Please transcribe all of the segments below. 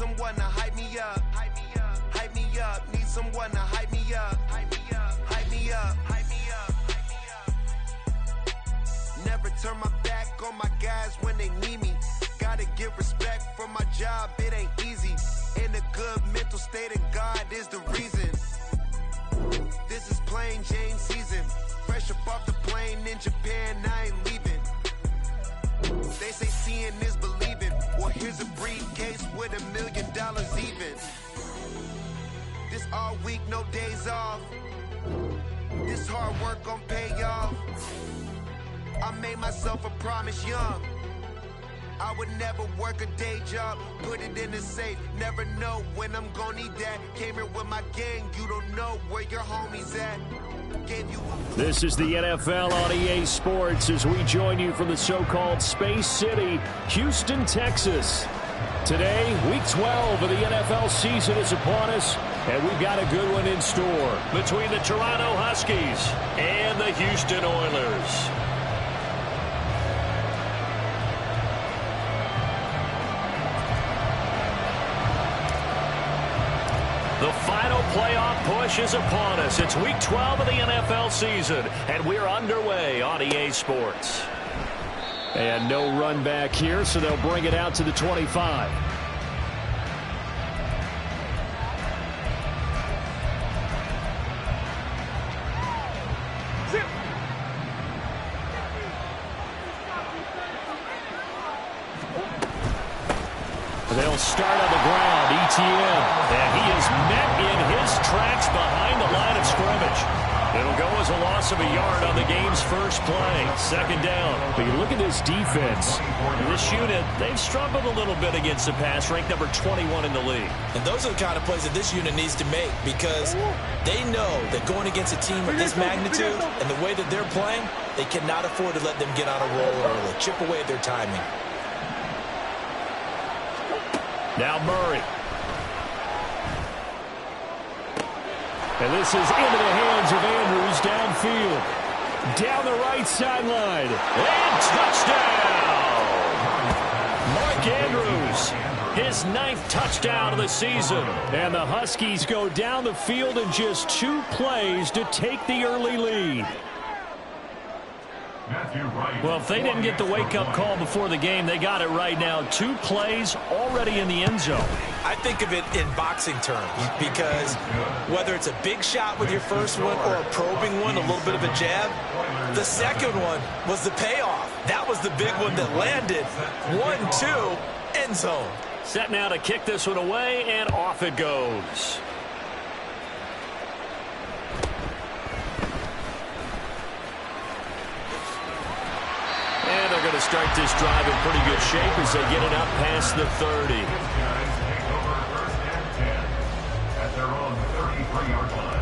someone to hype me up. Hype me up. Hype me up. Need someone to hype me up. Hype me up. Hype me up. Hype me up. Hype me up. Never turn my back on my guys when they need me. Gotta give respect for my job, it ain't easy. In a good mental state, and God is the reason. This is plain Jane season. Fresh up off the plane in Japan, I ain't leaving. They say seeing is believing. Well, here's a briefcase with $1 million even. This all week, no days off. This hard work gon' pay off. I made myself a promise young. I would never work a day job, put it in the safe. Never know when I'm gonna need that. Came here with my gang, you don't know where your homies at. This is the NFL on EA Sports as we join you from the so-called Space City, Houston, Texas. Today, Week 12 of the NFL season is upon us, and we've got a good one in store between the Toronto Huskies and the Houston Oilers. The final playoff push is upon us. It's Week 12 of the NFL season, and we're underway on EA Sports. And no run back here, so they'll bring it out to the 25. They'll start on the ground, ETN, and he is met in his tracks behind the line of scrimmage. It'll go as a loss of a yard on the game's first play. Second down. But you look at this defense. This unit, they've struggled a little bit against the pass, ranked number 21 in the league. And those are the kind of plays that this unit needs to make because they know that going against a team of this magnitude and the way that they're playing, they cannot afford to let them get on a roll early, chip away at their timing. Now Murray. And this is into the hands of Andrews downfield. Down the right sideline. And touchdown! Mark Andrews, his 9th touchdown of the season. And the Huskies go down the field in just 2 plays to take the early lead. Well, if they didn't get the wake-up call before the game, they got it right now. 2 plays already in the end zone. I think of it in boxing terms because whether it's a big shot with your first one or a probing one, a little bit of a jab, the second one was the payoff. That was the big one that landed. 1-2, end zone. Set now to kick this one away, and off it goes. And they're going to start this drive in pretty good shape as they get it up past the 30. At their own 33-yard line.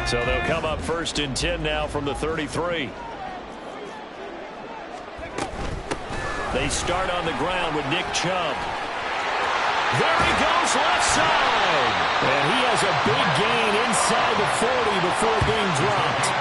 So they'll come up 1st and 10 now from the 33. They start on the ground with Nick Chubb. There he goes, left side. And he has a big gain inside the 40 before being dropped.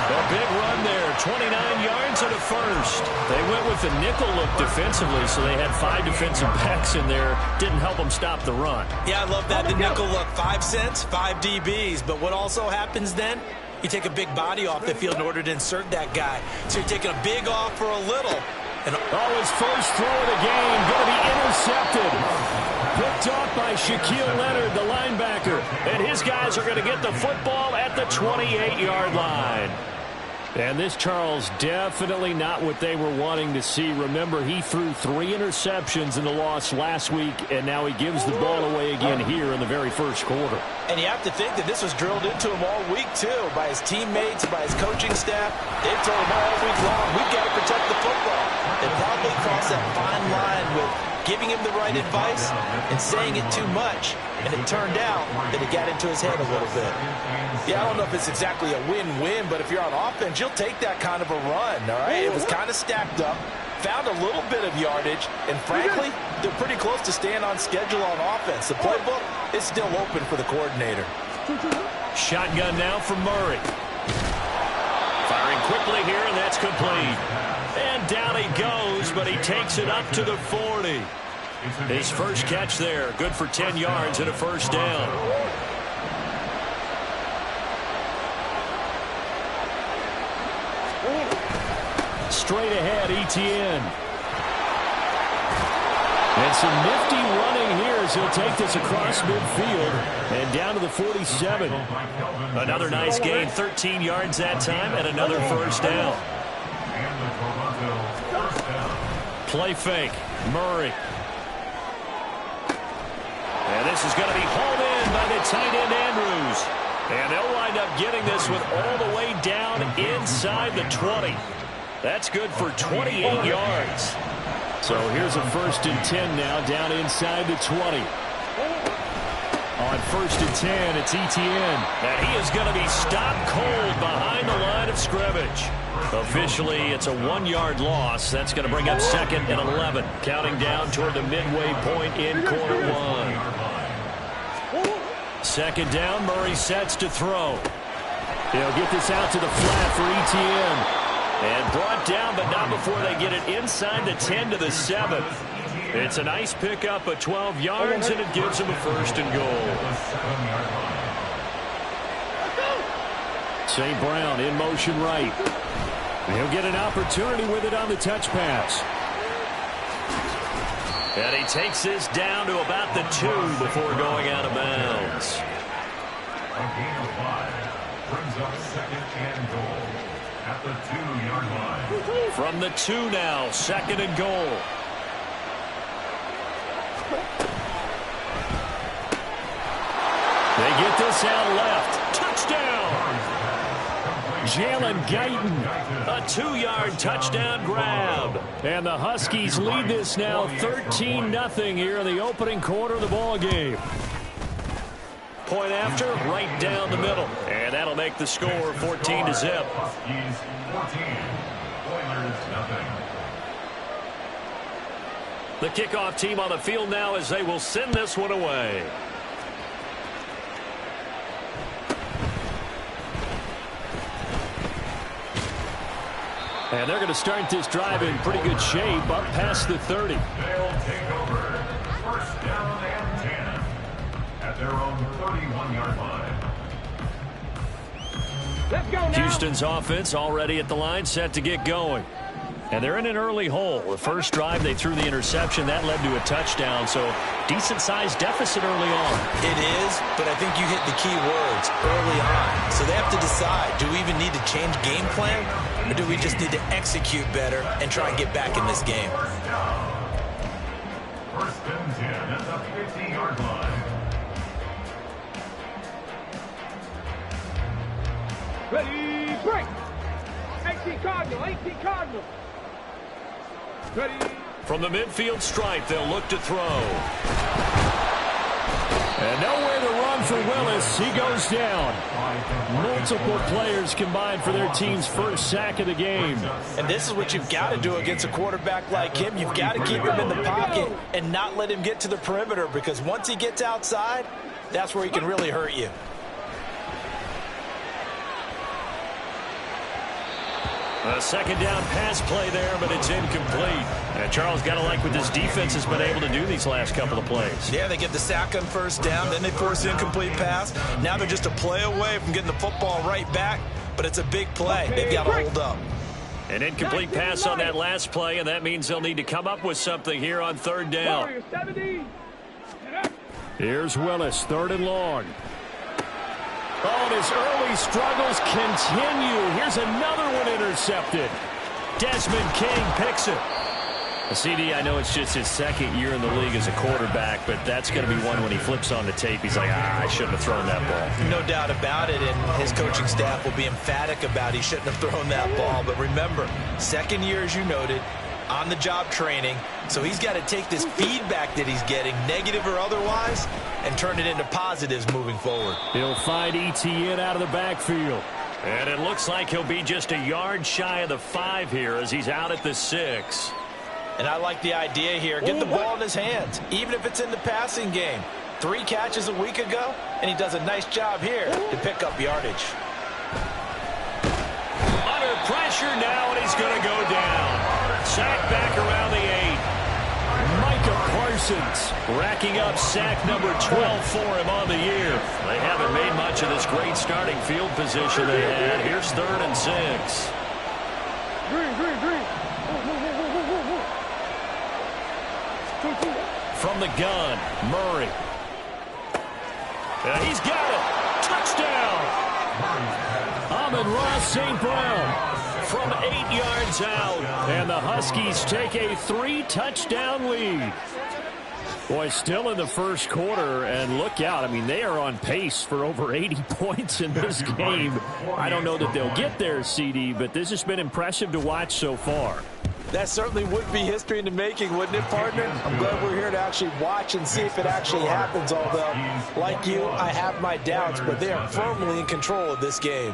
A big run there, 29 yards and a first. They went with the nickel look defensively, so they had 5 defensive backs in there. Didn't help them stop the run. Yeah, I love that, the nickel look. 5 cents, 5 DBs. But what also happens then, you take a big body off the field in order to insert that guy. So you're taking a big off for a little. And his first throw of the game going to be intercepted. Picked off by Shaquille Leonard, the linebacker. And his guys are going to get the football at the 28-yard line. And this, Charles, definitely not what they were wanting to see. Remember, he threw 3 interceptions in the loss last week, and now he gives the ball away again here in the very first quarter. And you have to think that this was drilled into him all week, too, by his teammates, by his coaching staff. They've told him all week long, we've got to protect the football. They probably crossed that fine line with giving him the right advice and saying it too much. And it turned out that it got into his head a little bit. Yeah, I don't know if it's exactly a win-win, but if you're on offense, you'll take that kind of a run, all right? It was kind of stacked up, found a little bit of yardage, and frankly, they're pretty close to staying on schedule on offense. The playbook is still open for the coordinator. Shotgun now from Murray. Fires quickly here, and that's complete. And down he goes, but he takes it up to the 40. His first catch there, good for 10 yards and a first down. Straight ahead, Etienne. And some nifty running here as he'll take this across midfield and down to the 47. Another nice gain, 13 yards that time, and another first down. Play fake, Murray. And this is going to be hauled in by the tight end, Andrews. And they'll wind up getting this with all the way down inside the 20. That's good for 28 yards. So here's a 1st and 10 now, down inside the 20. On 1st and 10, it's Etienne. And he is going to be stopped cold behind the line of scrimmage. Officially, it's a 1-yard loss. That's going to bring up 2nd and 11, counting down toward the midway point in quarter 1. 2nd down, Murray sets to throw. He'll get this out to the flat for Etienne. And brought down, but not before they get it inside the 10 to the 7. It's a nice pickup of 12 yards, and it gives them a 1st and goal. St. Brown in motion right. He'll get an opportunity with it on the touch pass. And he takes this down to about the 2 before going out of bounds. A gain of 5 brings up 2nd and goal at the 2-yard line. From the 2 now, 2nd and goal. They get this out left. Touchdown! Jalen Guyton, a 2-yard touchdown grab. And the Huskies lead this now 13-0 here in the opening quarter of the ball game. Point after, right down the middle. And that'll make the score 14-0. Huskies 14, Oilers nothing. The kickoff team on the field now as they will send this one away. And they're going to start this drive in pretty good shape up past the 30. They'll take over 1st down and 10 at their own 31-yard line. Let's go now. Houston's offense already at the line, set to get going. And they're in an early hole. The first drive, they threw the interception. That led to a touchdown, so decent-sized deficit early on. It is, but I think you hit the key words early on. So they have to decide, do we even need to change game plan, or do we just need to execute better and try and get back in this game? 1st and 10 at the 50-yard line. Ready, break. 18 Cardinal, 18 Cardinal. Ready. From the midfield stripe, they'll look to throw. And nowhere to run for Willis. He goes down. Multiple players combined for their team's first sack of the game. And this is what you've got to do against a quarterback like him. You've got to keep him in the pocket and not let him get to the perimeter, because once he gets outside, that's where he can really hurt you. A 2nd down pass play there, but it's incomplete. And Charles, got to like what this defense has been able to do these last couple of plays. Yeah, they get the sack on 1st down, then they force the incomplete pass. Now they're just a play away from getting the football right back, but it's a big play. They've got to hold up. An incomplete pass on that last play, and that means they'll need to come up with something here on 3rd down. Here's Willis, 3rd and long. Oh, and his early struggles continue. Here's another one intercepted. Desmond King picks it. CD, I know it's just his 2nd year in the league as a quarterback, but that's going to be one when he flips on the tape. He's like, I shouldn't have thrown that ball. No doubt about it, and his coaching staff will be emphatic about he shouldn't have thrown that ball. But remember, 2nd year, as you noted, on-the-job training. So he's got to take this feedback that he's getting, negative or otherwise, and turn it into positives moving forward. He'll find Etienne out of the backfield. And it looks like he'll be just a yard shy of the 5 here as he's out at the 6. And I like the idea here. Get the ball in his hands, even if it's in the passing game. 3 catches a week ago, and he does a nice job here to pick up yardage. Under pressure. pressure now, and he's going to go down. Sack back around the 8. Micah Parsons racking up sack number 12 for him on the year. They haven't made much of this great starting field position they had. Here's 3rd and 6. From the gun, Murray. And he's got it. Touchdown. Amon-Ra St. Brown from 8 yards out. And the Huskies take a 3-touchdown lead. Boy, still in the first quarter, and look out. I mean, they are on pace for over 80 points in this game. I don't know that they'll get there, CD, but this has been impressive to watch so far. That certainly would be history in the making, wouldn't it, partner? I'm glad we're here to actually watch and see if it actually happens, although, like you, I have my doubts, but they are firmly in control of this game.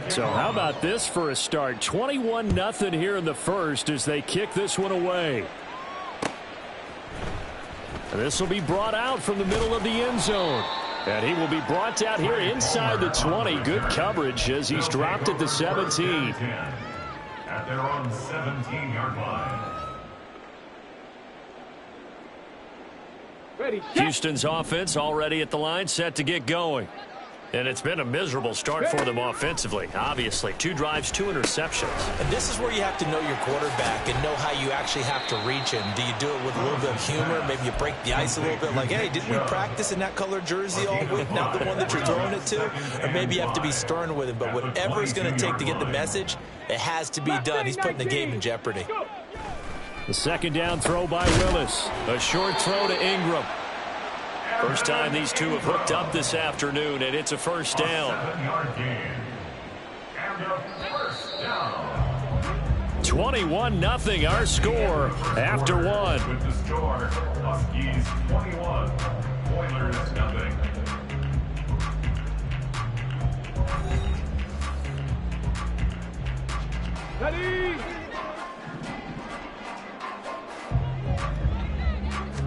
So how about this for a start? 21-0 here in the first as they kick this one away. This will be brought out from the middle of the end zone. And he will be brought out here inside the 20. Good coverage as he's dropped at the 17. At their own 17-yard line. Ready, Houston's offense already at the line, set to get going. And it's been a miserable start for them offensively. Obviously, 2 drives, 2 interceptions. And this is where you have to know your quarterback and know how you actually have to reach him. Do you do it with a little bit of humor? Maybe you break the ice a little bit like, hey, didn't we practice in that color jersey all week, not the one that you're throwing it to? Or maybe you have to be stern with him. But whatever it's going to take to get the message, it has to be done. He's putting the game in jeopardy. The second down throw by Willis. A short throw to Ingram. First time these two have hooked up this afternoon, and it's a first down. 7-yard gain. And a first down. 21-0 our score after one. With the score, Huskies 21, Oilers nothing. ready.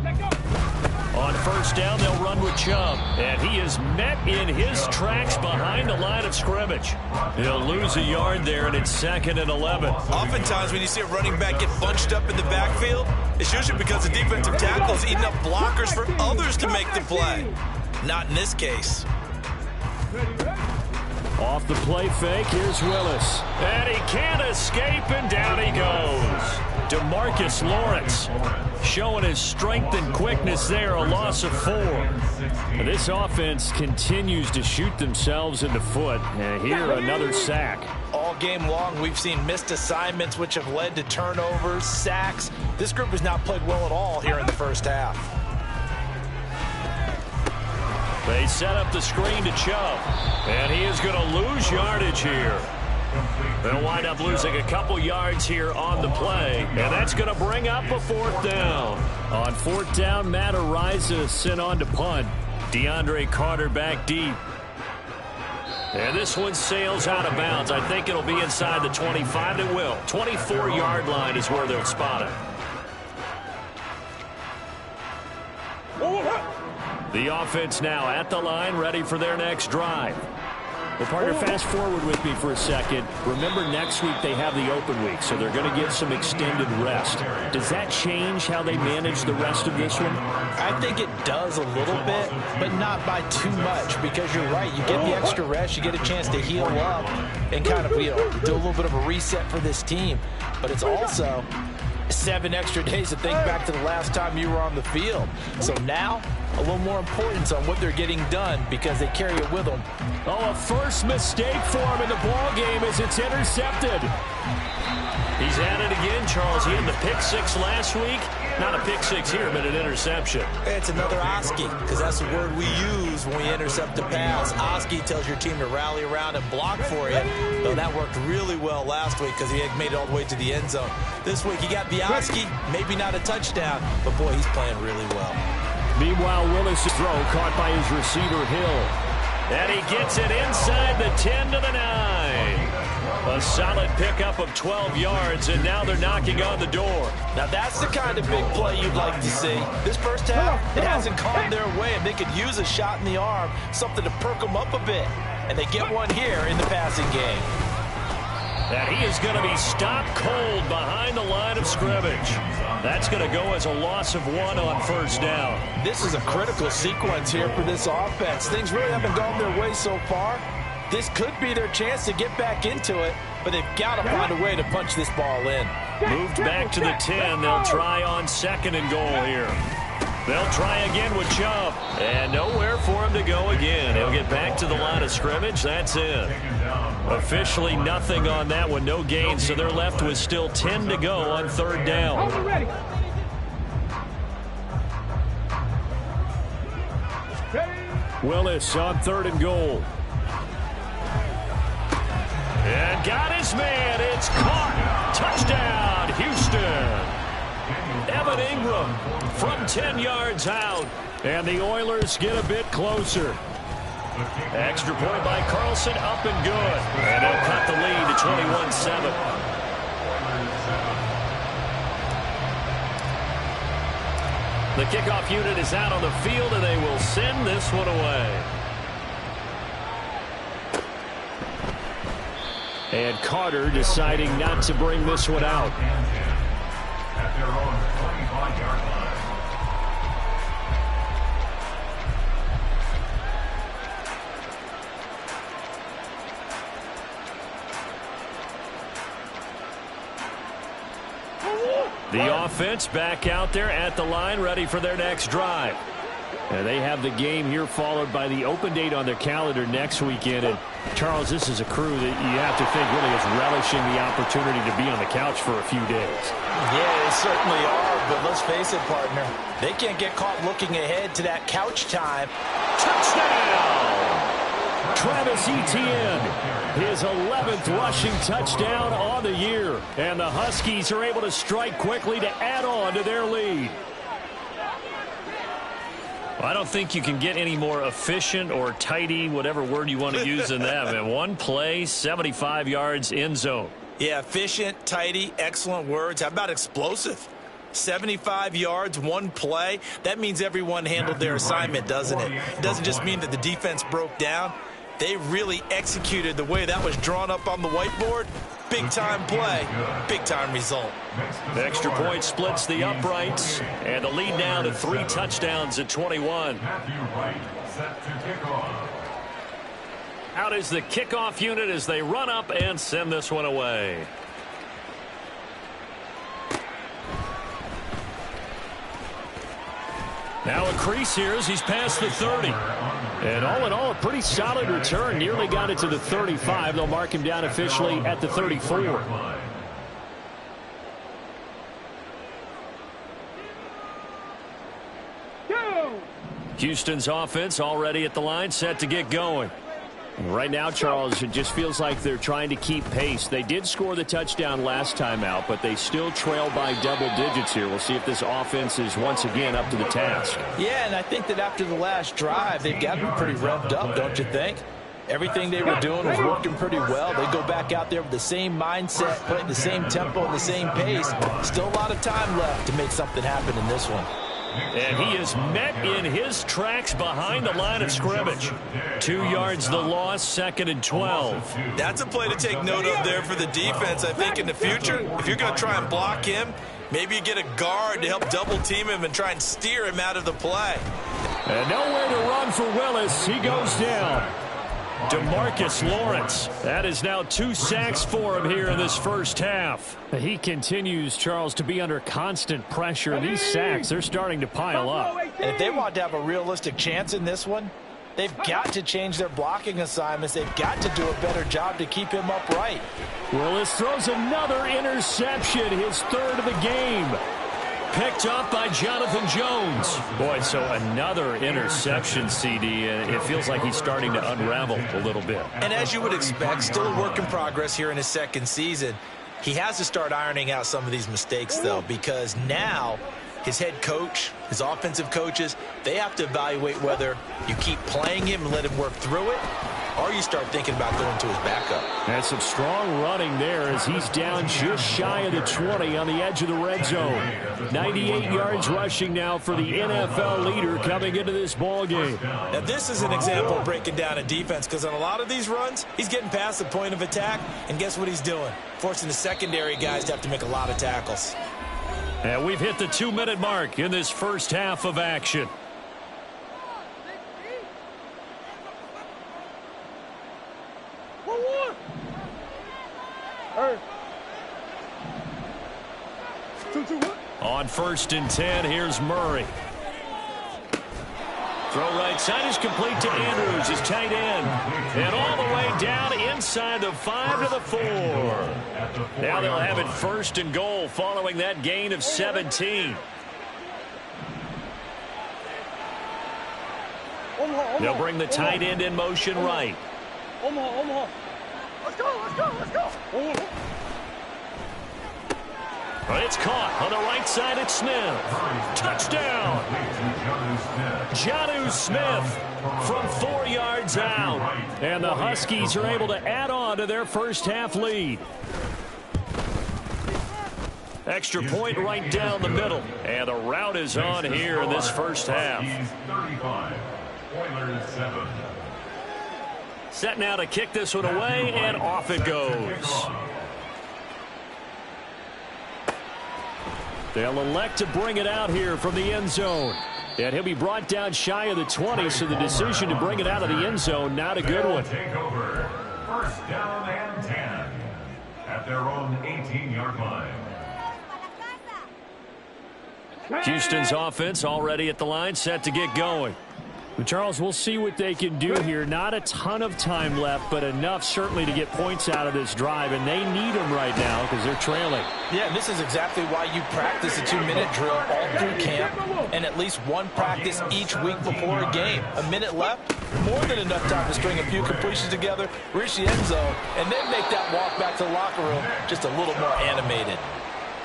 Let go. On first down, they'll run with Chubb, and he is met in his tracks behind the line of scrimmage. He'll lose a yard there, and it's 2nd and 11. Oftentimes when you see a running back get bunched up in the backfield, it's usually because the defensive tackle is eating up blockers for others to make the play. Not in this case. Off the play fake, here's Willis. And he can't escape, and down he goes. DeMarcus Lawrence showing his strength and quickness there, a loss of 4. This offense continues to shoot themselves in the foot. And here, another sack. All game long, we've seen missed assignments, which have led to turnovers, sacks. This group has not played well at all here in the first half. They set up the screen to Chubb, and he is going to lose yardage here. They'll wind up losing a couple yards here on the play, and that's going to bring up a 4th down. On 4th down, Matt Ariza sent on to punt. DeAndre Carter back deep. And this one sails out of bounds. I think it'll be inside the 25. It will. 24-yard line is where they'll spot it. The offense now at the line, ready for their next drive. Well, partner, fast forward with me for a second. Remember, next week they have the open week, so they're going to get some extended rest. Does that change how they manage the rest of this one? I think it does a little bit, but not by too much, because you're right. You get the extra rest, you get a chance to heal up and kind of, do a little bit of a reset for this team. But it's also 7 extra days to think back to the last time you were on the field. So now, a little more importance on what they're getting done because they carry it with them. Oh, a first mistake for him in the ball game as it's intercepted. He's at it again, Charles. He had the pick 6 last week. Not a pick 6 here, but an interception. It's another Oski, because that's the word we use when we intercept a pass. Oski tells your team to rally around and block for you. Though that worked really well last week because he had made it all the way to the end zone. This week he got the Oski, maybe not a touchdown, but boy, he's playing really well. Meanwhile, Willis' throw caught by his receiver, Hill. And he gets it inside the 10 to the 9. A solid pickup of 12 yards, and now they're knocking on the door. Now that's the kind of big play you'd like to see. This first half, it hasn't gone their way, and they could use a shot in the arm, something to perk them up a bit. and they get one here in the passing game. And he is going to be stopped cold behind the line of scrimmage. That's going to go as a loss of 1 on first down. This is a critical sequence here for this offense. Things really haven't gone their way so far. This could be their chance to get back into it, but they've got to find a way to punch this ball in. Moved back to the 10. They'll try on 2nd and goal here. They'll try again with Chubb. And nowhere for him to go again. He'll get back to the line of scrimmage. That's it. Officially nothing on that one. No gain. So they're left with still 10 to go on 3rd down. Willis on 3rd and goal. And got his man. It's caught. Touchdown, Houston. Evan Ingram from 10 yards out. And the Oilers get a bit closer. Extra point by Carlson, up and good. And they'll cut the lead to 21-7. The kickoff unit is out on the field, and they will send this one away. And Carter deciding not to bring this one out. At their own 25-yard line. The offense back out there at the line, ready for their next drive. And they have the game here followed by the open date on their calendar next weekend. And, Charles, this is a crew that you have to think really is relishing the opportunity to be on the couch for a few days. Yeah, they certainly are, but let's face it, partner. They can't get caught looking ahead to that couch time. Touchdown! Travis Etienne, his 11th rushing touchdown on the year. And the Huskies are able to strike quickly to add on to their lead. I don't think you can get any more efficient or tidy, whatever word you want to use in that. Man, one play, 75 yards, end zone. Yeah, efficient, tidy, excellent words. How about explosive? 75 yards, one play. That means everyone handled their assignment, doesn't it? It doesn't just mean that the defense broke down. They really executed the way that was drawn up on the whiteboard. Big-time play, big-time result. The extra point splits the uprights, and the lead now to 3 touchdowns at 21. Out is the kickoff unit as they run up and send this one away. Now a crease here as he's past the 30. And all in all, a pretty solid return. Nearly got it to the 35. They'll mark him down officially at the 34. Houston's offense already at the line, set to get going. Right now, Charles, it just feels like they're trying to keep pace. They did score the touchdown last time out, but they still trail by double digits here. We'll see if this offense is once again up to the task. Yeah, and I think that after the last drive, they've got to be pretty revved up, don't you think? Everything they were doing was working pretty well. They go back out there with the same mindset, playing the same tempo and the same pace. Still a lot of time left to make something happen in this one. And he is met in his tracks behind the line of scrimmage. 2 yards the loss, 2nd and 12. That's a play to take note of there for the defense. I think in the future, if you're going to try and block him, maybe you get a guard to help double team him and try and steer him out of the play. And nowhere to run for Willis. He goes down. DeMarcus Lawrence. That is now 2 sacks for him here in this first half. He continues, Charles, to be under constant pressure. These sacks, they're starting to pile up. And if they want to have a realistic chance in this one, they've got to change their blocking assignments. They've got to do a better job to keep him upright. Willis throws another interception, his 3rd of the game. Picked up by Jonathan Jones. Boy, so another interception, CD, and it feels like he's starting to unravel a little bit. And as you would expect, still a work in progress here in his 2nd season. He has to start ironing out some of these mistakes, though, because now his head coach, his offensive coaches, they have to evaluate whether you keep playing him and let him work through it, or you start thinking about going to his backup. And some strong running there as he's down just shy of the 20 on the edge of the red zone. 98 yards rushing now for the NFL leader coming into this ball game. Now, this is an example of breaking down a defense, because on a lot of these runs, he's getting past the point of attack, and guess what he's doing? Forcing the secondary guys to have to make a lot of tackles. And we've hit the 2-minute mark in this first half of action. On 1st and 10, here's Murray. Throw right side is complete to Andrews, his tight end. And all the way down inside the 5 to the 4. Now they'll have it 1st and goal following that gain of 17. They'll bring the tight end in motion right. Let's go. It's caught on the right side at Smith. Touchdown. Jonnu Smith from 4 yards out. And the Huskies are able to add on to their first half lead. Extra point right down the middle. And the route is on here in this first half. Set now to kick this one away, and off it goes. They'll elect to bring it out here from the end zone. And he'll be brought down shy of the 20, so the decision to bring it out of the end zone, not a good one. Take over. 1st down and 10 at their own 18-yard line. Houston's offense already at the line, set to get going. But Charles, we'll see what they can do here. Not a ton of time left, but enough certainly to get points out of this drive, and they need them right now because they're trailing. Yeah, and this is exactly why you practice a 2-minute drill all through camp and at least one practice each week before a game. A minute left, more than enough time to string a few completions together, reach the end zone, and then make that walk back to the locker room just a little more animated.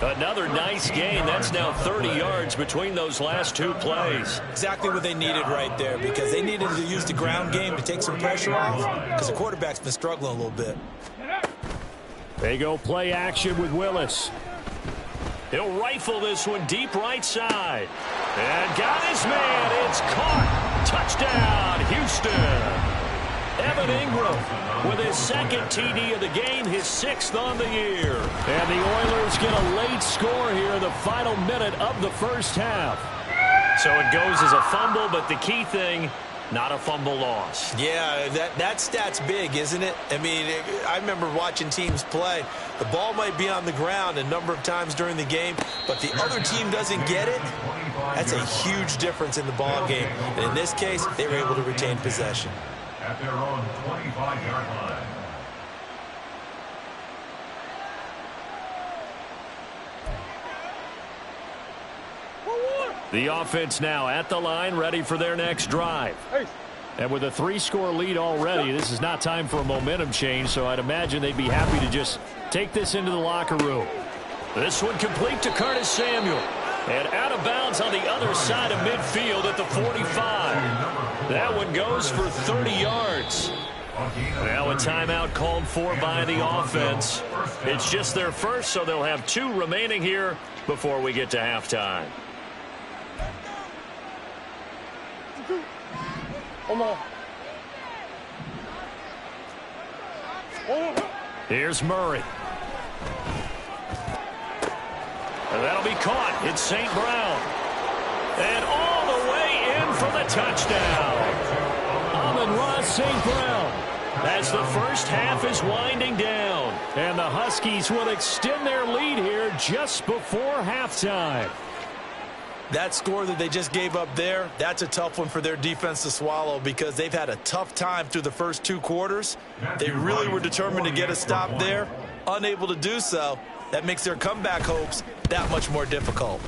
Another nice gain. That's now 30 yards between those last 2 plays. Exactly what they needed right there, because they needed to use the ground game to take some pressure off, because the quarterback's been struggling a little bit. They go play action with Willis. He'll rifle this one deep right side. And got his man. It's caught. Touchdown, Houston. Evan Ingram with his 2nd TD of the game, his 6th on the year. And the Oilers get a late score here in the final minute of the first half. So it goes as a fumble, but the key thing, not a fumble loss. Yeah, that stat's big, isn't it? I mean, I remember watching teams play. The ball might be on the ground a number of times during the game, but the other team doesn't get it. That's a huge difference in the ball game. And in this case, they were able to retain possession. At their own 25-yard line. The offense now at the line, ready for their next drive. And with a 3-score lead already, this is not time for a momentum change, so I'd imagine they'd be happy to just take this into the locker room. This one complete to Curtis Samuel. And out of bounds on the other side of midfield at the 45. That one goes for 30 yards. Now a timeout called for by the offense. It's just their first, so they'll have 2 remaining here before we get to halftime. Here's Murray. And that'll be caught. It's St. Brown. And all the way in for the touchdown. Amon-Ra St. Brown. As the first half is winding down. And the Huskies will extend their lead here just before halftime. That score that they just gave up there, that's a tough one for their defense to swallow, because they've had a tough time through the first 2 quarters. They really were determined to get a stop there. Unable to do so. That makes their comeback hopes that much more difficult.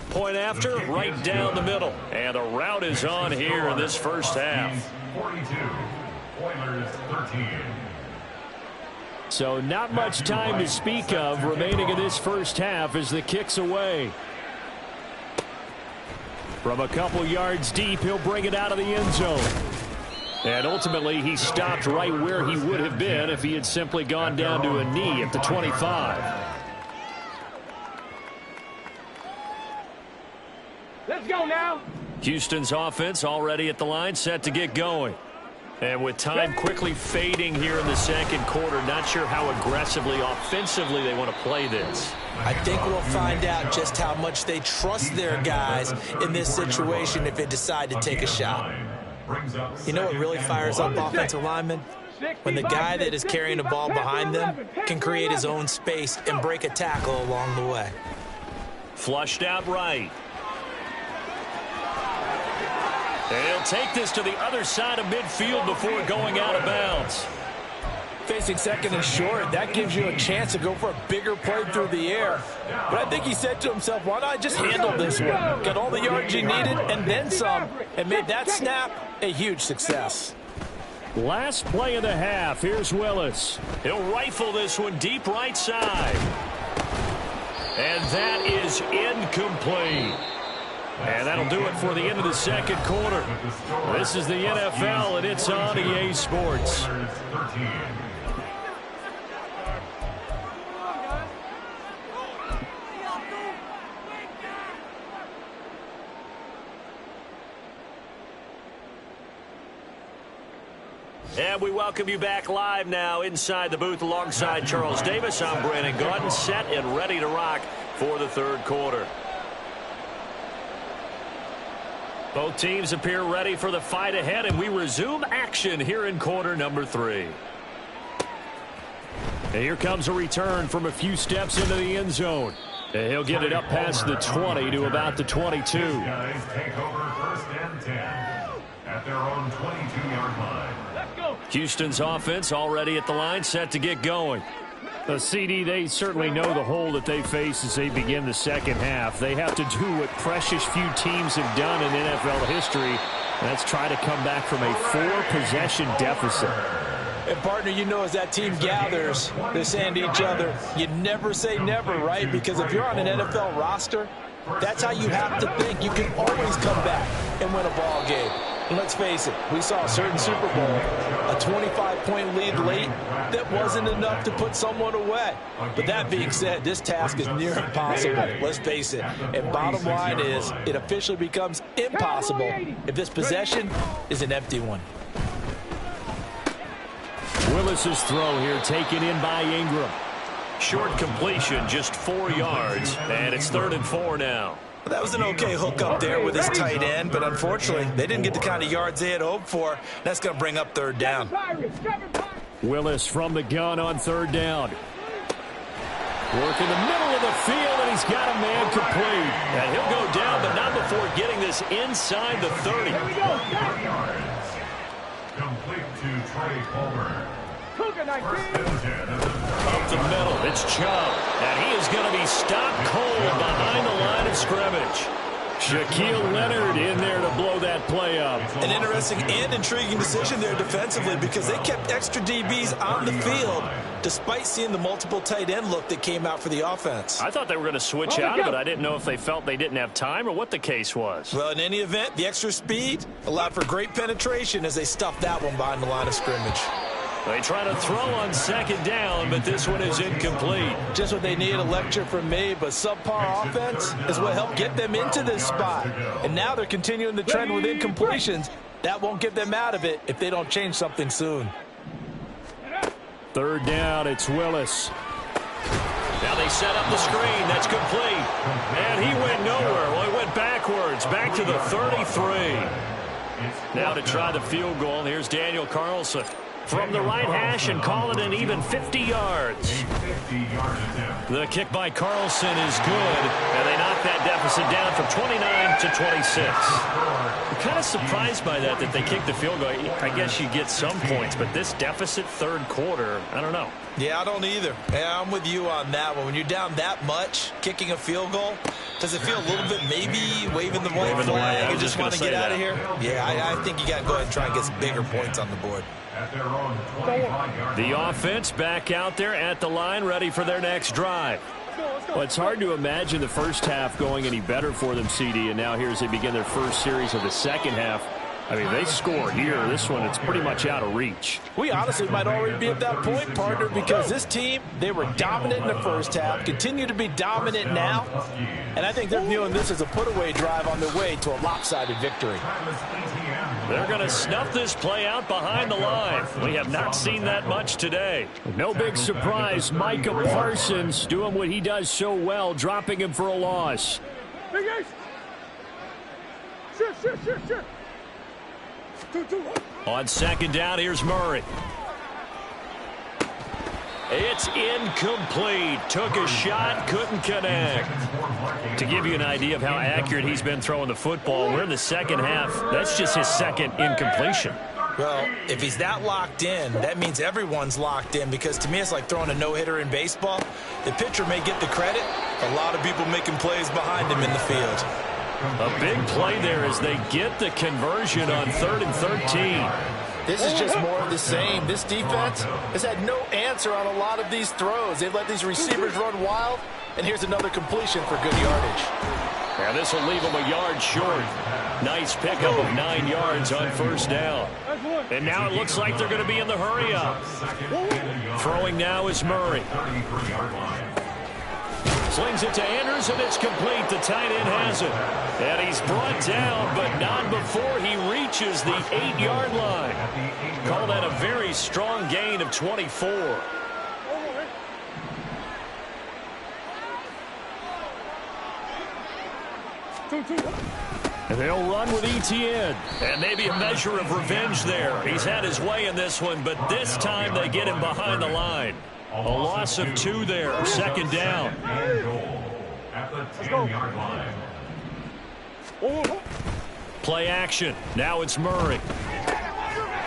Point after, right down the middle. And a route is on here in this first half. 42, Oilers 13. So not much time to speak of remaining in this first half as the kick's away. From a couple yards deep, he'll bring it out of the end zone. And ultimately, he stopped right where he would have been if he had simply gone down to a knee at the 25. Let's go now. Houston's offense already at the line, set to get going. And with time quickly fading here in the second quarter, not sure how aggressively, offensively they want to play this. I think we'll find out just how much they trust their guys in this situation if they decide to take a shot. You know what really fires up offensive linemen? When the guy that is carrying the ball behind them can create his own space and break a tackle along the way. Flushed out right. And he'll take this to the other side of midfield before going out of bounds. Facing second and short, that gives you a chance to go for a bigger play through the air. But I think he said to himself, why not just handle this one? Got all the yards you needed and then some, and made that snap a huge success. Last play of the half. Here's Willis. He'll rifle this one deep right side. And that is incomplete. And that'll do it for the end of the second quarter. This is the NFL, and it's on EA Sports. And we welcome you back live now inside the booth alongside Charles Davis. I'm Brandon Gaudin, set and ready to rock for the third quarter. Both teams appear ready for the fight ahead, and we resume action here in quarter number 3. And here comes a return from a few steps into the end zone. And he'll get it up past the 20 to about the 22. Guys take over first and 10 at their own 22-yard line. Let's go. Houston's offense already at the line, set to get going. The CD, they certainly know the hole that they face as they begin the second half. They have to do what precious few teams have done in NFL history. That's try to come back from a 4-possession deficit. And, partner, you know as that team gathers, they're saying to each other, you never say never, right? Because if you're on an NFL roster, that's how you have to think. You can always come back and win a ball game. And let's face it, we saw a certain Super Bowl, a 25-point lead late that wasn't enough to put someone away. But that being said, this task is near impossible. Let's face it. And bottom line is, it officially becomes impossible if this possession is an empty one. Willis's throw here taken in by Ingram. Short completion, just 4 yards, and it's 3rd and 4 now. That was an okay hook up there with his tight end, but unfortunately, they didn't get the kind of yards they had hoped for. That's going to bring up 3rd down. Willis from the gun on 3rd down. Work in the middle of the field, and he's got a man complete. And he'll go down, but not before getting this inside the 30. Complete to Trey Palmer. Up the middle, it's Chubb. And he is going to be stopped cold behind the line of scrimmage. Shaquille Leonard in there to blow that play up. An interesting and intriguing decision there defensively because they kept extra DBs on the field despite seeing the multiple tight end look that came out for the offense. I thought they were going to switch out of it. I didn't know if they felt they didn't have time or what the case was. Well, in any event, the extra speed allowed for great penetration as they stuffed that one behind the line of scrimmage. They try to throw on 2nd down, but this one is incomplete. Just what they need, a lecture from me, but subpar offense is what helped get them into this spot. And now they're continuing the trend with incompletions. That won't get them out of it if they don't change something soon. 3rd down, it's Willis. Now they set up the screen. That's complete. And he went nowhere. Well, he went backwards, back to the 33. Now to try the field goal, here's Daniel Carlson. From the right hash and call it an even 50 yards. The kick by Carlson is good, and they knock that deficit down from 29 to 26. I'm kind of surprised by that they kicked the field goal. I guess you get some points, but this deficit 3rd quarter, I don't know. Yeah, I don't either. Yeah, I'm with you on that one. When you're down that much, kicking a field goal, does it feel a little bit maybe waving the white flag and just want to get out of here? Yeah, I think you got to go ahead and try and get some bigger points on the board. The offense back out there at the line, ready for their next drive. Well, it's hard to imagine the first half going any better for them, CD, and now here as they begin their first series of the second half. I mean, they score here. This one, it's pretty much out of reach. We honestly might already be at that point, partner, because this team, they were dominant in the first half, continue to be dominant now, and I think they're viewing this as a put-away drive on their way to a lopsided victory. They're going to snuff this play out behind the line. We have not seen that much today. No big surprise. Micah Parsons doing what he does so well, dropping him for a loss. Big Ace! Shit. On second down, here's Murray. It's incomplete. Took a shot, couldn't connect. To give you an idea of how accurate he's been throwing the football, we're in the second half. That's just his second incompletion. Well, if he's that locked in, that means everyone's locked in, because to me it's like throwing a no-hitter in baseball. The pitcher may get the credit, a lot of people making plays behind him in the field. A big play there as they get the conversion on 3rd and 13. This is just more of the same. This defense has had no answer on a lot of these throws. They've let these receivers run wild, and here's another completion for good yardage. And this will leave them a yard short. Nice pickup of 9 yards on first down. And now it looks like they're going to be in the hurry-up. Throwing now is Murray. Slings it to Anders, and it's complete. The tight end has it. And he's brought down, but not before he reaches the 8-yard line. Call that a very strong gain of 24. And they'll run with ETN. And maybe a measure of revenge there. He's had his way in this one, but this time they get him behind the line. A loss of 2 there. Second down. At the 10-yard line. Play action. Now it's Murray.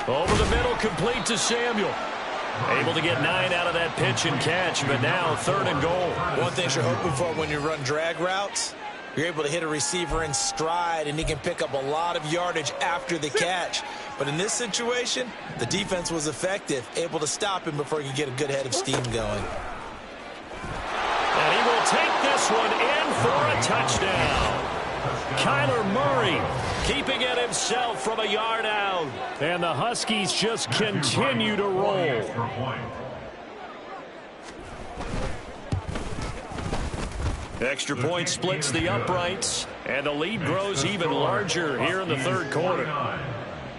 Over the middle, complete to Samuel. Able to get 9 out of that pitch and catch, but now 3rd and goal. One thing you're hoping for when you run drag routes, you're able to hit a receiver in stride, and he can pick up a lot of yardage after the catch. But in this situation, the defense was effective, able to stop him before he could get a good head of steam going. And he will take this one in for a touchdown. Kyler Murray keeping it himself from a yard out. And the Huskies just continue to roll. Extra point splits the uprights, and the lead grows even larger here in the third quarter.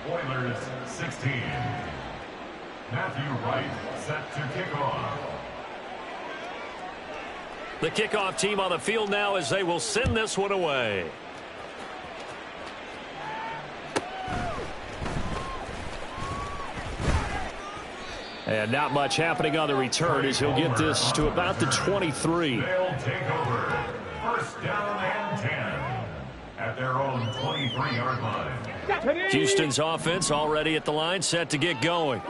Oilers 16. Matthew Wright set to kick off. The kickoff team on the field now as they will send this one away. And not much happening on the return as he'll get this to about the 23. They'll take over. First down and 10 at their own 23-yard line. Houston's offense already at the line, set to get going.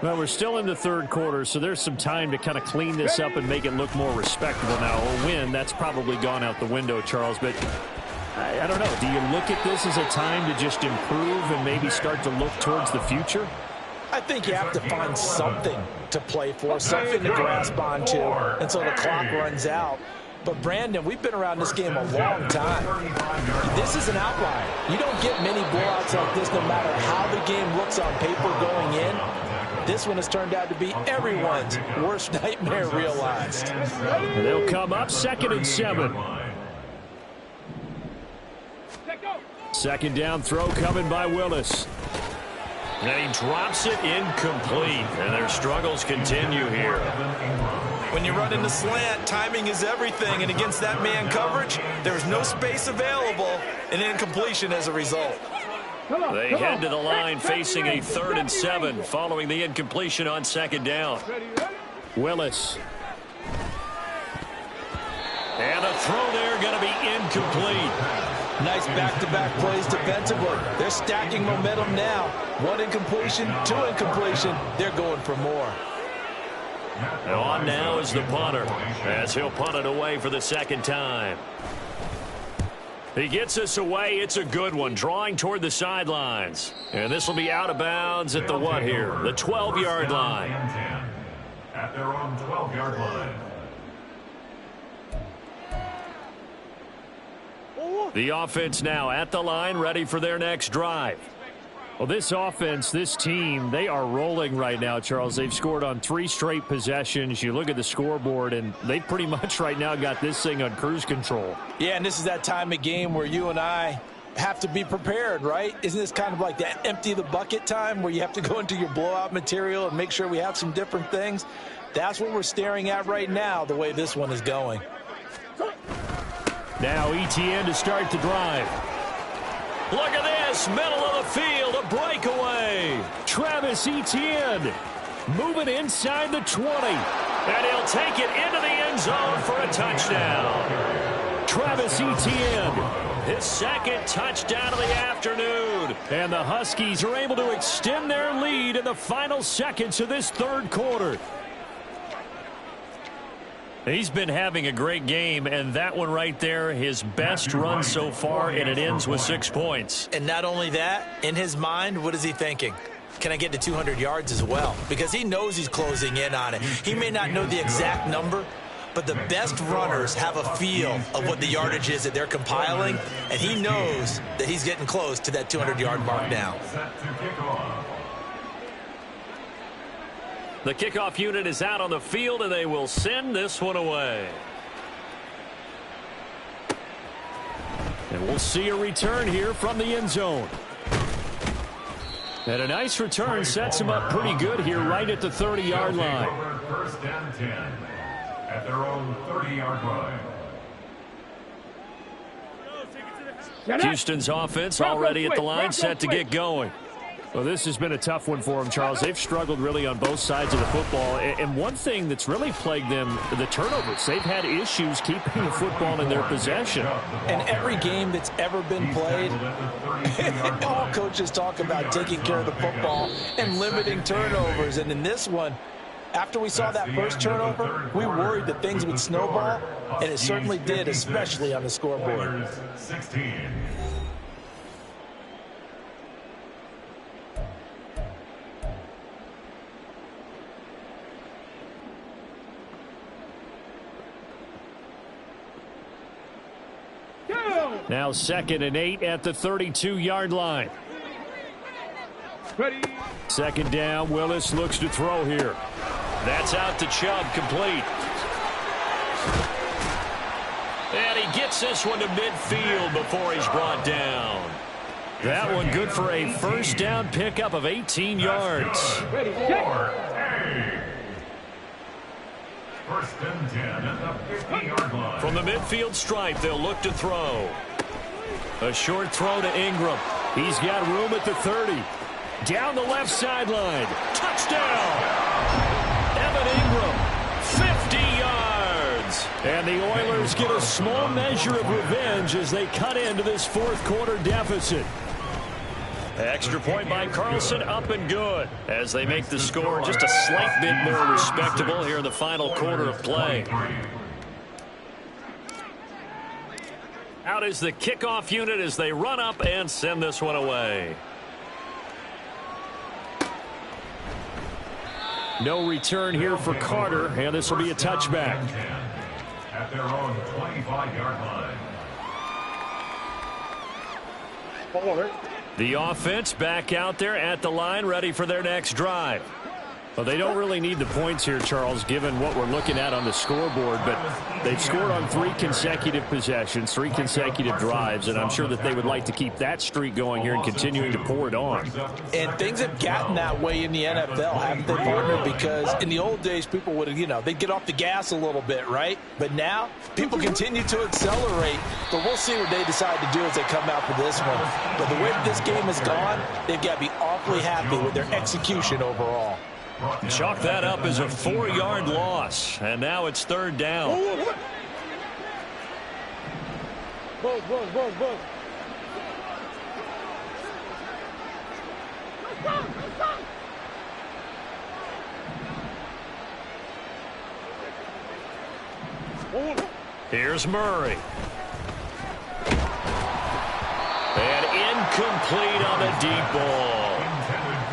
Well, we're still in the third quarter, so there's some time to kind of clean this up and make it look more respectable now. A win, that's probably gone out the window, Charles, but I don't know. Do you look at this as a time to just improve and maybe start to look towards the future? I think you have to find something to play for, something to grasp onto until the clock runs out. But, Brandon, we've been around this game a long time. This is an outlier. You don't get many blowouts like this no matter how the game looks on paper going in. This one has turned out to be everyone's worst nightmare realized. And they'll come up 2nd and 7. Second down throw coming by Willis. And he drops it incomplete. And their struggles continue here. When you run in the slant, timing is everything. And against that man coverage, there's no space available. And incompletion as a result. They head to the line facing a 3rd and 7 following the incompletion on second down. Willis. And a throw there going to be incomplete. Nice back-to-back plays defensively. They're stacking momentum now. 1 incompletion, 2 incompletion. They're going for more. And on now is the punter as he'll punt it away for the second time. He gets us away. It's a good one, drawing toward the sidelines. And this will be out of bounds at the what here? The 12-yard line. At their own 12-yard line. The offense now at the line, ready for their next drive. Well, this offense, this team, they are rolling right now, Charles. They've scored on 3 straight possessions. You look at the scoreboard, and they pretty much right now got this thing on cruise control. Yeah, and this is that time of game where you and I have to be prepared, right? Isn't this kind of like that empty the bucket time where you have to go into your blowout material and make sure we have some different things? That's what we're staring at right now, the way this one is going. Now Etienne to start the drive. Look at this, middle of the field, a breakaway. Travis Etienne moving inside the 20. And he'll take it into the end zone for a touchdown. Travis Etienne, his second touchdown of the afternoon. And the Huskies are able to extend their lead in the final seconds of this third quarter. He's been having a great game, and that one right there, his best run so far, and it ends with 6 points. And not only that, in his mind, what is he thinking? Can I get to 200 yards as well? Because he knows he's closing in on it. He may not know the exact number, but the best runners have a feel of what the yardage is that they're compiling, and he knows that he's getting close to that 200-yard mark now. The kickoff unit is out on the field, and they will send this one away. And we'll see a return here from the end zone. And a nice return sets him up pretty good here right at the 30-yard line. First and 10 at their own 30-yard line. Houston's offense already at the line, set to get going. Well, this has been a tough one for them, Charles. They've struggled really on both sides of the football. And one thing that's really plagued them, the turnovers. They've had issues keeping the football in their possession. And every game that's ever been played, all coaches talk about taking care of the football and limiting turnovers. And in this one, after we saw that first turnover, we worried that things would snowball, and it certainly did, especially on the scoreboard. 16. Now 2nd and 8 at the 32-yard line. Ready. 2nd down, Willis looks to throw here. That's out to Chubb, complete. And he gets this one to midfield before he's brought down. That one good for a first down pickup of 18 yards. Ready. First and 10 at the 50-yard line. From the midfield stripe, they'll look to throw. A short throw to Ingram. He's got room at the 30. Down the left sideline. Touchdown! Evan Ingram, 50 yards. And the Oilers get a small measure of revenge as they cut into this fourth quarter deficit. Extra point by Carlson, up and good, as they make the score just a slight bit more respectable here in the final quarter of play. Out is the kickoff unit as they run up and send this one away. No return here for Carter, and this will be a touchback. At their own 25-yard line. The offense back out there at the line, ready for their next drive. Well, they don't really need the points here, Charles, given what we're looking at on the scoreboard, but they've scored on 3 consecutive possessions, 3 consecutive drives, and I'm sure that they would like to keep that streak going here and continuing to pour it on. And things have gotten that way in the NFL, haven't they, partner? Because in the old days, people would have, they'd get off the gas a little bit, right? But now, people continue to accelerate, but we'll see what they decide to do as they come out for this one. But the way that this game has gone, they've got to be awfully happy with their execution overall. Chalk that up as a 4-yard loss, and now it's 3rd down. Here's Murray. And incomplete on the deep ball.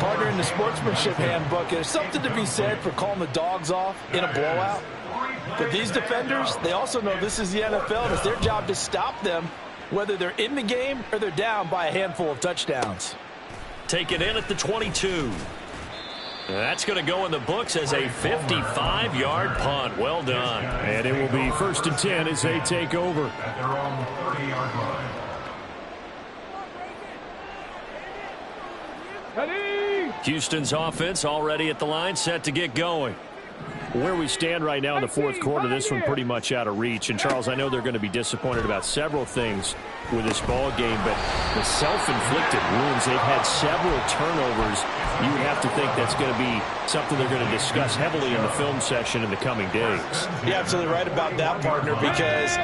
Partner, in the sportsmanship handbook, there's something to be said for calling the dogs off in a blowout. But these defenders, they also know this is the NFL, and it's their job to stop them, whether they're in the game or they're down by a handful of touchdowns. taken in at the 22. That's going to go in the books as a 55-yard punt. Well done. And it will be 1st and 10 as they take over. At their own 30-yard line. Houston's offense already at the line, set to get going. Where we stand right now in the fourth quarter, this one pretty much out of reach. And, Charles, I know they're going to be disappointed about several things with this ball game, but the self-inflicted wounds, they've had several turnovers. You would have to think that's going to be something they're going to discuss heavily in the film session in the coming days. You're absolutely right about that, partner, because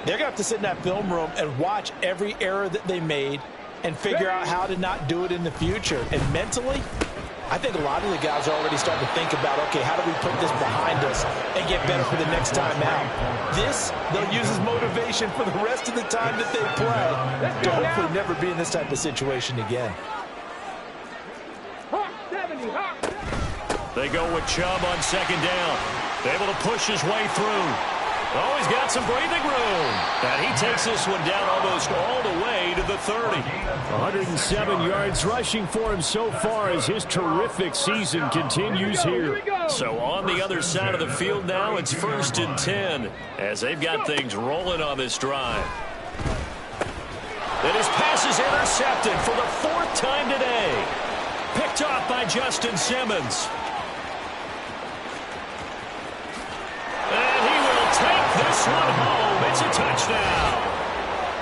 they're going to have to sit in that film room and watch every error that they made and figure out how to not do it in the future. And mentally, I think a lot of the guys are already starting to think about, okay, how do we put this behind us and get better for the next time out? This, they'll use as motivation for the rest of the time that they play to hopefully never be in this type of situation again. They go with Chubb on 2nd down. Able to push his way through. Oh, he's got some breathing room. And he takes this one down almost all the way to the 30. 107 yards rushing for him so far as his terrific season continues here. So on the other side of the field now, it's 1st and 10 as they've got things rolling on this drive. And his pass is intercepted for the 4th time today. Picked off by Justin Simmons. And he will take this one home. It's a touchdown.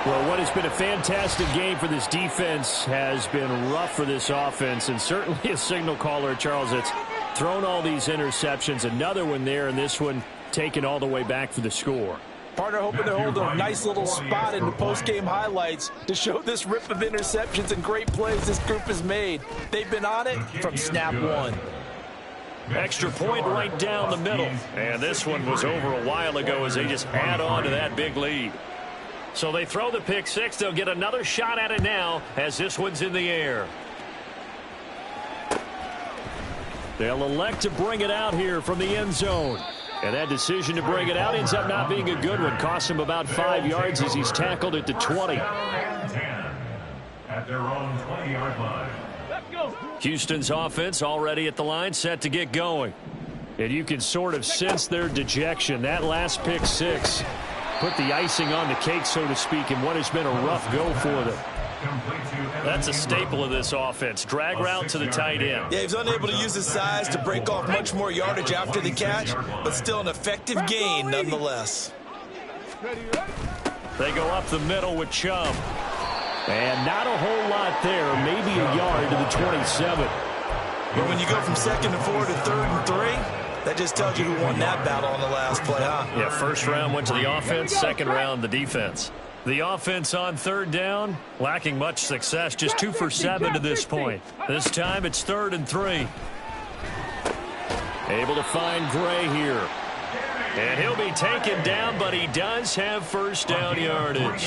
Well, what has been a fantastic game for this defense has been rough for this offense, and certainly a signal caller, Charles, that's thrown all these interceptions. Another one there, and this one taken all the way back for the score. Partner hoping to hold a nice little spot in the post-game highlights to show this rip of interceptions and great plays this group has made. They've been on it from snap one. Extra point right down the middle. And this one was over a while ago as they just add on to that big lead. So they throw the pick six. They'll get another shot at it now as this one's in the air. They'll elect to bring it out here from the end zone. And that decision to bring it out ends up not being a good one. Costs him about 5 yards as he's tackled at the 20. At their own 20-yard line. Houston's offense already at the line, set to get going. And you can sort of sense their dejection. That last pick six put the icing on the cake, so to speak, in what has been a rough go for them. That's a staple of this offense. Drag route to the tight end. Yeah, he's unable to use his size to break off much more yardage after the catch, but still an effective gain nonetheless. They go up the middle with Chubb. And not a whole lot there, maybe a yard to the 27. But when you go from 2nd and 4 to 3rd and 3, that just tells you who won that battle on the last play, huh? Yeah, first round went to the offense, second round the defense. The offense on 3rd down, lacking much success, just 2 for 7 to this point. This time it's 3rd and 3. Able to find Gray here. And he'll be taken down, but he does have first down yardage.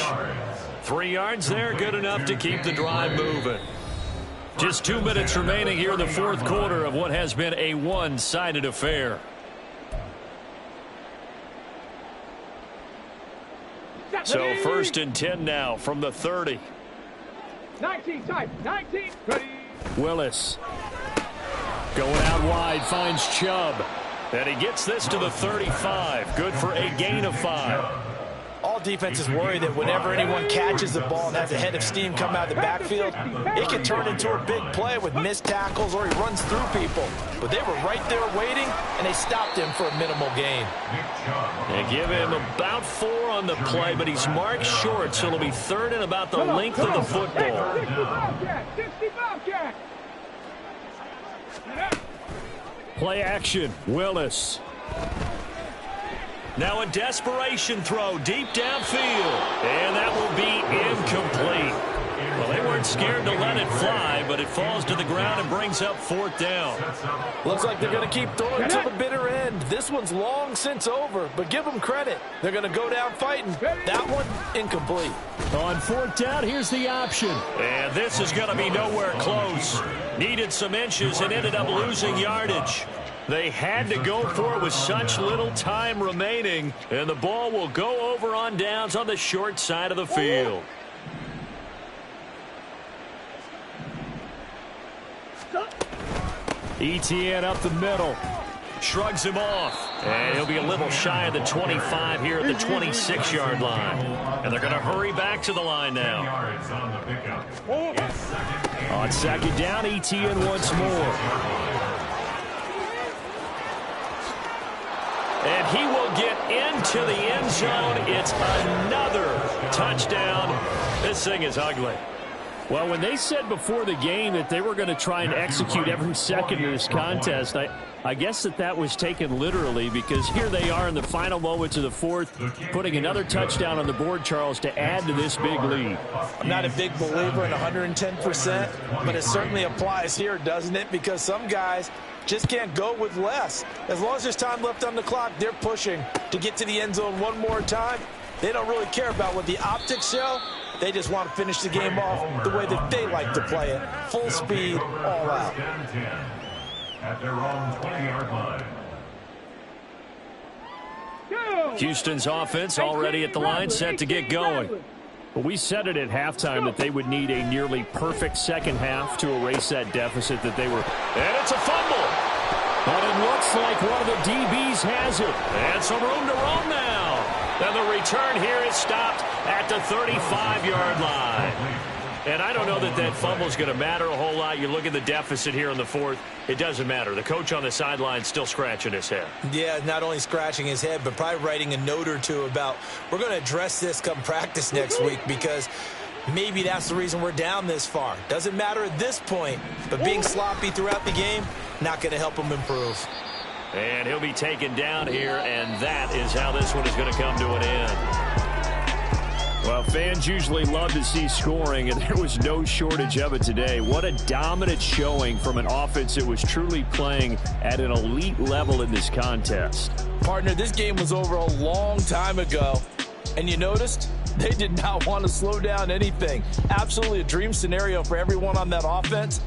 3 yards there, good enough to keep the drive moving. Just 2 minutes remaining here in the fourth quarter of what has been a one-sided affair. So 1st and 10 now from the 30. 19 tight, 19, ready. Willis going out wide, finds Chubb. And he gets this to the 35. Good for a gain of 5. All defenses worry that whenever anyone catches the ball and has a head of steam come out of the backfield, it can turn into a big play with missed tackles or he runs through people. But they were right there waiting, and they stopped him for a minimal gain. They give him about 4 on the play, but he's marked short, so it'll be 3rd and about the length of the football. 65 cat. Play action, Willis. Now a desperation throw deep downfield. And that will be incomplete. Well, they weren't scared to let it fly, but it falls to the ground and brings up 4th down. Looks like they're going to keep throwing to the bitter end. This one's long since over, but give them credit. They're going to go down fighting. That one, incomplete. On 4th down, here's the option. And this is going to be nowhere close. Needed some inches and ended up losing yardage. They had to go for it with such little time remaining, and the ball will go over on downs on the short side of the field. Etienne up the middle. Shrugs him off. And he'll be a little shy of the 25 here at the 26-yard line. And they're going to hurry back to the line now. On second down, Etienne once more. And he will get into the end zone. It's another touchdown. This thing is ugly. Well, when they said before the game that they were going to try and execute every second of this contest, I guess that was taken literally, because here they are in the final moments of the fourth, putting another touchdown on the board, Charles, to add to this big lead. I'm not a big believer in 110%, but it certainly applies here, doesn't it? Because some guys just can't go with less. As long as there's time left on the clock, they're pushing to get to the end zone one more time. They don't really care about what the optics show. They just want to finish the game off the way that they like to play it. Full speed, all out. At their own 20-yard line. Houston's offense already at the line, set to get going. But we said it at halftime that they would need a nearly perfect second half to erase that deficit that they were. And it's a fumble. But it looks like one of the DBs has it. And some room to roam now. And the return here is stopped at the 35-yard line. And I don't know that that fumble is going to matter a whole lot. You look at the deficit here in the fourth, it doesn't matter. The coach on the sideline still scratching his head. Yeah, not only scratching his head, but probably writing a note or two about, we're going to address this come practice next week, because maybe that's the reason we're down this far. Doesn't matter at this point, but being sloppy throughout the game, not going to help him improve. And he'll be taken down here, and that is how this one is going to come to an end. Well, fans usually love to see scoring, and there was no shortage of it today. What a dominant showing from an offense that was truly playing at an elite level in this contest. Partner, this game was over a long time ago, and you noticed they did not want to slow down anything. Absolutely a dream scenario for everyone on that offense.